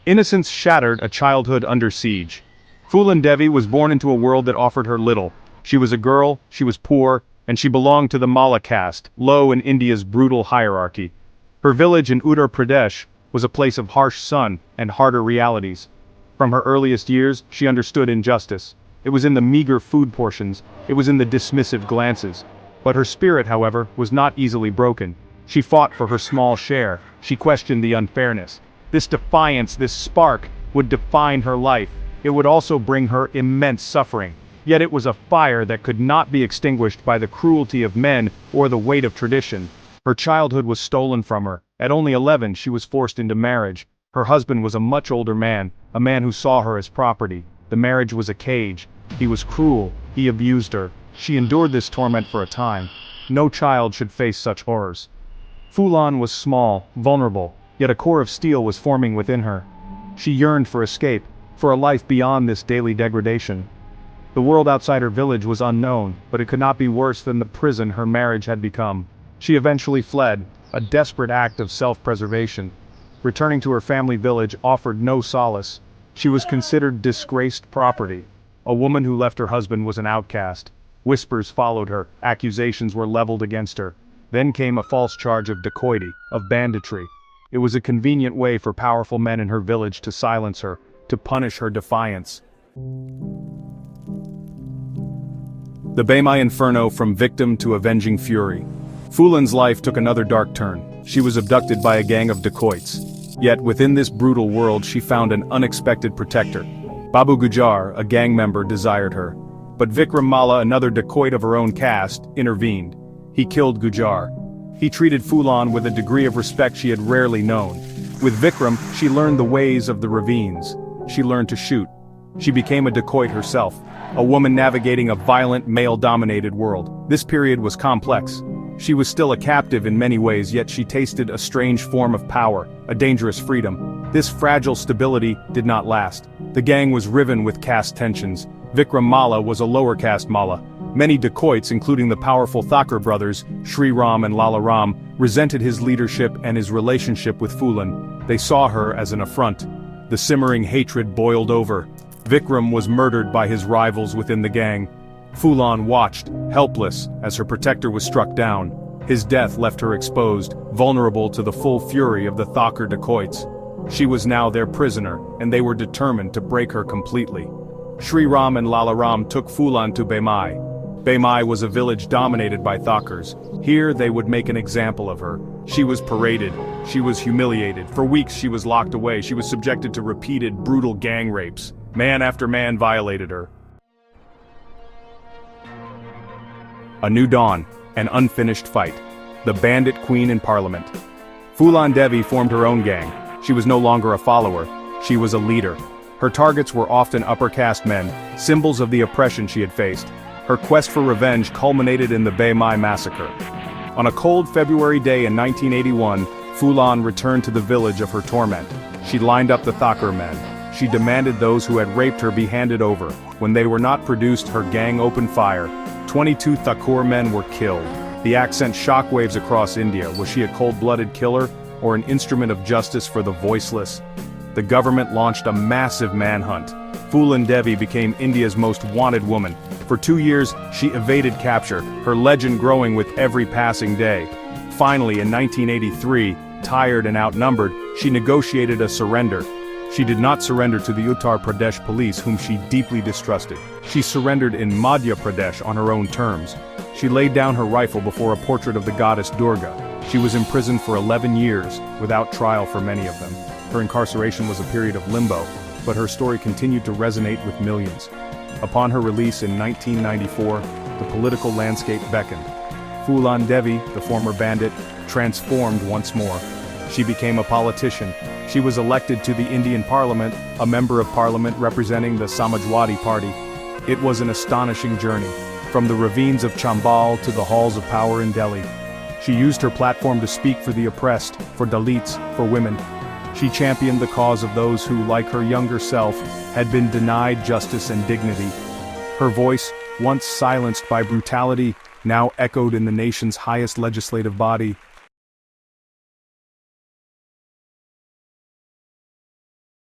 Innocence shattered, a childhood under siege. Phoolan Devi was born into a world that offered her little. She was a girl, she was poor, and she belonged to the Malla caste, low in India's brutal hierarchy. Her village in Uttar Pradesh was a place of harsh sun and harder realities. From her earliest years, she understood injustice. It was in the meager food portions, it was in the dismissive glances. But her spirit, however, was not easily broken. She fought for her small share, she questioned the unfairness. This defiance, this spark, would define her life. It would also bring her immense suffering. Yet it was a fire that could not be extinguished by the cruelty of men or the weight of tradition. Her childhood was stolen from her. At only 11, she was forced into marriage. Her husband was a much older man, a man who saw her as property. The marriage was a cage. He was cruel, he abused her. She endured this torment for a time. No child should face such horrors. Phoolan was small, vulnerable, yet a core of steel was forming within her. She yearned for escape, for a life beyond this daily degradation. The world outside her village was unknown, but it could not be worse than the prison her marriage had become. She eventually fled, a desperate act of self-preservation. Returning to her family village offered no solace. She was considered disgraced property. A woman who left her husband was an outcast. Whispers followed her, accusations were leveled against her. Then came a false charge of dacoity, of banditry. It was a convenient way for powerful men in her village to silence her, to punish her defiance. The Bemai Inferno, from victim to avenging fury. Phoolan's life took another dark turn. She was abducted by a gang of dacoits. Yet within this brutal world she found an unexpected protector. Babu Gujar, a gang member, desired her. But Vikram Malla, another dacoit of her own caste, intervened. He killed Gujar. He treated Phoolan with a degree of respect she had rarely known. With Vikram, she learned the ways of the ravines. She learned to shoot. She became a dacoit herself, a woman navigating a violent, male-dominated world. This period was complex. She was still a captive in many ways, yet she tasted a strange form of power, a dangerous freedom. This fragile stability did not last. The gang was riven with caste tensions. Vikram Malla was a lower caste Malla. Many dacoits, including the powerful Thakur brothers, Shri Ram and Lala Ram, resented his leadership and his relationship with Phoolan. They saw her as an affront. The simmering hatred boiled over. Vikram was murdered by his rivals within the gang. Phoolan watched, helpless, as her protector was struck down. His death left her exposed, vulnerable to the full fury of the Thakur dacoits. She was now their prisoner, and they were determined to break her completely. Shri Ram and Lala Ram took Phoolan to Bemai. Bemai was a village dominated by Thakurs. Here they would make an example of her. She was paraded. She was humiliated. For weeks she was locked away. She was subjected to repeated, brutal gang rapes. Man after man violated her. A new dawn, an unfinished fight. The bandit queen in parliament. Phoolan Devi formed her own gang. She was no longer a follower, she was a leader. Her targets were often upper caste men, symbols of the oppression she had faced. Her quest for revenge culminated in the Bemai massacre. On a cold February day in 1981, Phoolan returned to the village of her torment. She lined up the Thakur men. She demanded those who had raped her be handed over. When they were not produced, her gang opened fire. 22 Thakur men were killed. The act sent shockwaves across India. Was she a cold-blooded killer, or an instrument of justice for the voiceless? The government launched a massive manhunt. Phoolan Devi became India's most wanted woman. For 2 years, she evaded capture, her legend growing with every passing day. Finally, in 1983, tired and outnumbered, she negotiated a surrender. She did not surrender to the Uttar Pradesh police, whom she deeply distrusted. She surrendered in Madhya Pradesh on her own terms. She laid down her rifle before a portrait of the goddess Durga. She was imprisoned for 11 years, without trial for many of them. Her incarceration was a period of limbo, but her story continued to resonate with millions. Upon her release in 1994, the political landscape beckoned. Phoolan Devi, the former bandit, transformed once more. She became a politician. She was elected to the Indian Parliament, a member of Parliament representing the Samajwadi Party. It was an astonishing journey, from the ravines of Chambal to the halls of power in Delhi. She used her platform to speak for the oppressed, for Dalits, for women. She championed the cause of those who, like her younger self, had been denied justice and dignity. Her voice, once silenced by brutality, now echoed in the nation's highest legislative body,